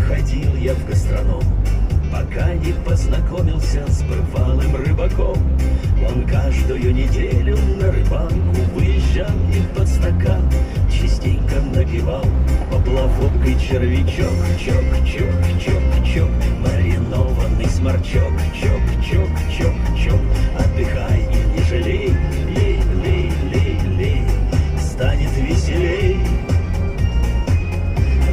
ходил я в гастроном, пока не познакомился с бывалым рыбаком. Он каждую неделю на рыбалку выезжал и под стакан частенько напивал поплавок и червячок. Чок-чок-чок-чок, маринованный сморчок. Чок-чок-чок-чок, отдыхай и не жалей. Лей-лей-лей-лей, станет веселей.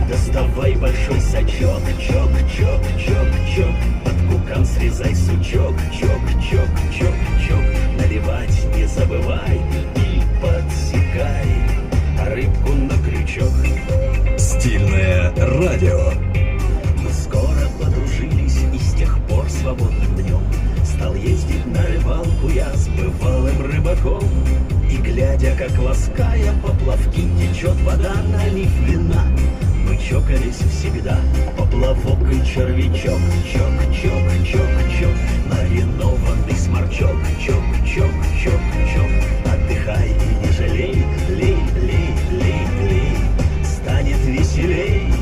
Доставай большой сачок. Чок-чок-чок-чок, под кукан срезай сучок. Чок-чок-чок-чок, наливать не забывай и подсекай рыбку на крючок. Стильное радио. Мы скоро подружились, и с тех пор свободным днем стал ездить на рыбалку я с бывалым рыбаком. И глядя, как лаская поплавки течет вода, налив вина, мы чокались всегда, поплавок и червячок. Чок-чок-чок-чок, маринованный сморчок. Чок-чок-чок-чок, отдыхай и не жалей. Лей-лей-лей-лей, станет веселей.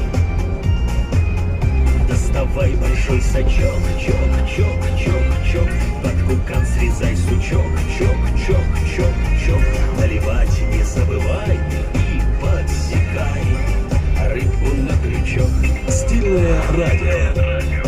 Доставай большой сачок. Чок-чок-чок-чок, под кукан срезай сучок. Чок-чок-чок-чок, наливать не забывай и подсекай рыбку на крючок. Стильное радио.